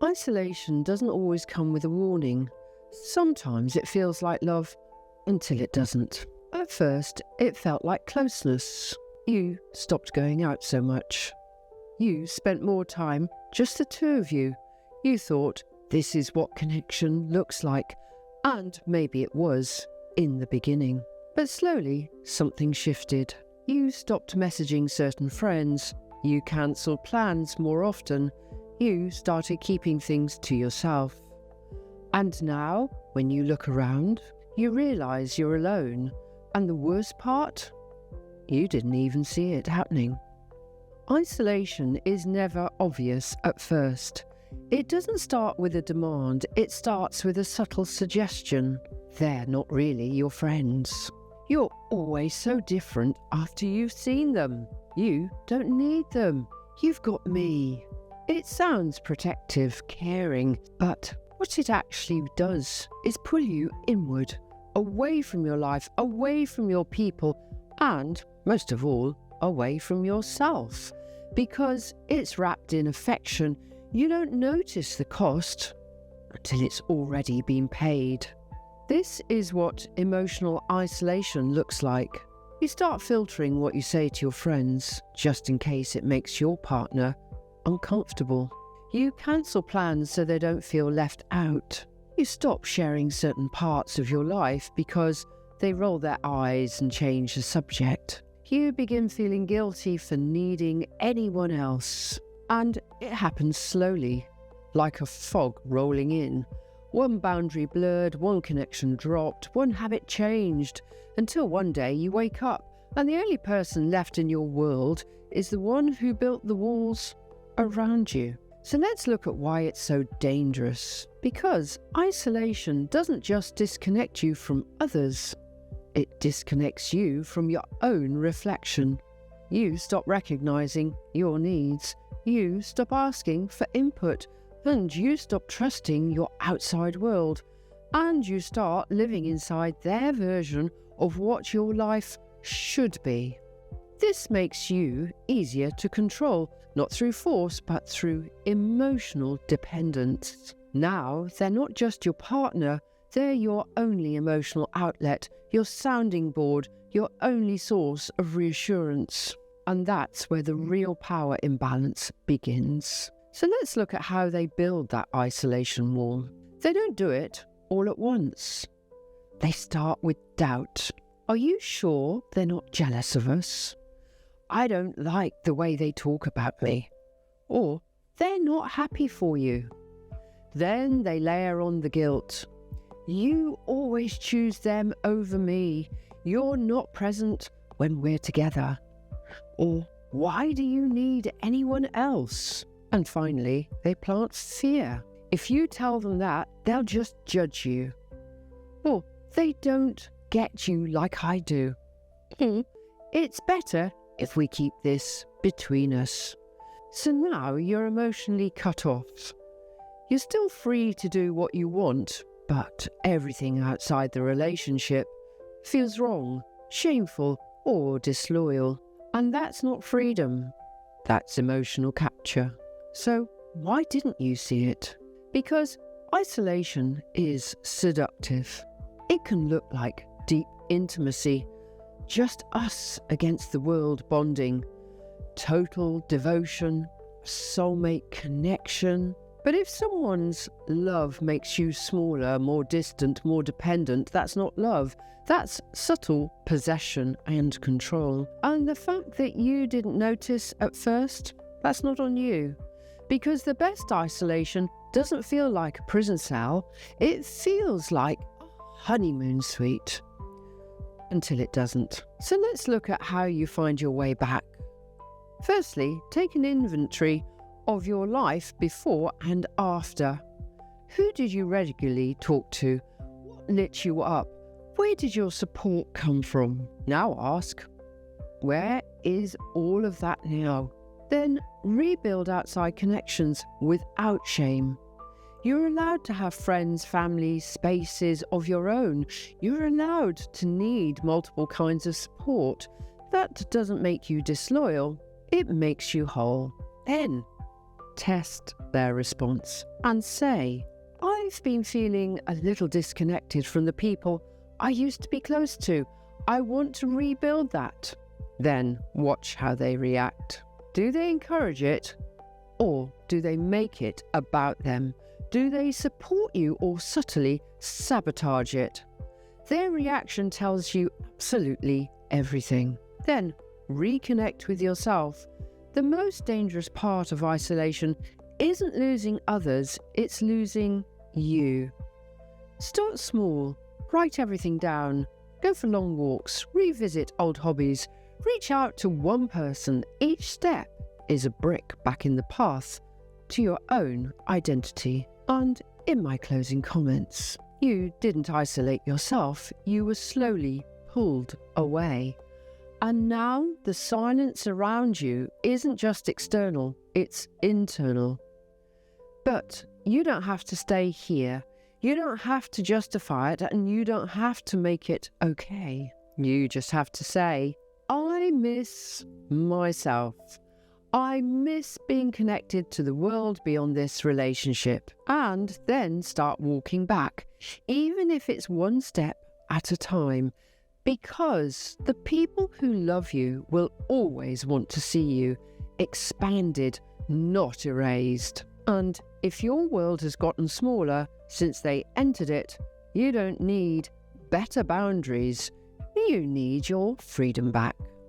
Isolation doesn't always come with a warning. Sometimes it feels like love until it doesn't. At first, it felt like closeness. You stopped going out so much. You spent more time, just the two of you. You thought, this is what connection looks like. And maybe it was, in the beginning. But slowly, something shifted. You stopped messaging certain friends. You cancelled plans more often. You started keeping things to yourself. And now, when you look around, you realise you're alone. And the worst part? You didn't even see it happening. Isolation is never obvious at first. It doesn't start with a demand, it starts with a subtle suggestion. They're not really your friends. You're always so different after you've seen them. You don't need them. You've got me. It sounds protective, caring, but what it actually does is pull you inward, away from your life, away from your people, and, most of all, away from yourself. Because it's wrapped in affection, you don't notice the cost until it's already been paid. This is what emotional isolation looks like. You start filtering what you say to your friends, just in case it makes your partner uncomfortable. You cancel plans so they don't feel left out. You stop sharing certain parts of your life because they roll their eyes and change the subject. You begin feeling guilty for needing anyone else. And it happens slowly, like a fog rolling in. One boundary blurred, one connection dropped, one habit changed, until one day you wake up and the only person left in your world is the one who built the walls around you. So let's look at why it's so dangerous. Because isolation doesn't just disconnect you from others, it disconnects you from your own reflection. You stop recognizing your needs. You stop asking for input, and you stop trusting your outside world, and you start living inside their version of what your life should be. This makes you easier to control, not through force, but through emotional dependence. Now, they're not just your partner, they're your only emotional outlet, your sounding board, your only source of reassurance. And that's where the real power imbalance begins. So let's look at how they build that isolation wall. They don't do it all at once. They start with doubt. Are you sure they're not jealous of us? I don't like the way they talk about me. Or they're not happy for you. Then they layer on the guilt. You always choose them over me. You're not present when we're together. Or why do you need anyone else? And finally, they plant fear. If you tell them that, they'll just judge you. Or they don't get you like I do. It's better if we keep this between us. So now you're emotionally cut off. You're still free to do what you want, but everything outside the relationship feels wrong, shameful, or disloyal. And that's not freedom. That's emotional capture. So why didn't you see it? Because isolation is seductive. It can look like deep intimacy, just us against the world bonding, total devotion, soulmate connection. But if someone's love makes you smaller, more distant, more dependent, that's not love. That's subtle possession and control. And the fact that you didn't notice at first, that's not on you. Because the best isolation doesn't feel like a prison cell. It feels like a honeymoon suite. Until it doesn't. So let's look at how you find your way back. Firstly, take an inventory of your life before and after. Who did you regularly talk to? What lit you up? Where did your support come from? Now ask, where is all of that now? Then rebuild outside connections without shame. You're allowed to have friends, family, spaces of your own. You're allowed to need multiple kinds of support. That doesn't make you disloyal. It makes you whole. Then test their response and say, I've been feeling a little disconnected from the people I used to be close to. I want to rebuild that. Then watch how they react. Do they encourage it, or do they make it about them? Do they support you or subtly sabotage it? Their reaction tells you absolutely everything. Then reconnect with yourself. The most dangerous part of isolation isn't losing others, it's losing you. Start small, write everything down, go for long walks, revisit old hobbies, reach out to one person. Each step is a brick back in the path to your own identity. And in my closing comments, you didn't isolate yourself, you were slowly pulled away. And now the silence around you isn't just external, it's internal. But you don't have to stay here. You don't have to justify it, and you don't have to make it okay. You just have to say, I miss myself. I miss being connected to the world beyond this relationship. And then start walking back, even if it's one step at a time. Because the people who love you will always want to see you expanded, not erased. And if your world has gotten smaller since they entered it, you don't need better boundaries. You need your freedom back.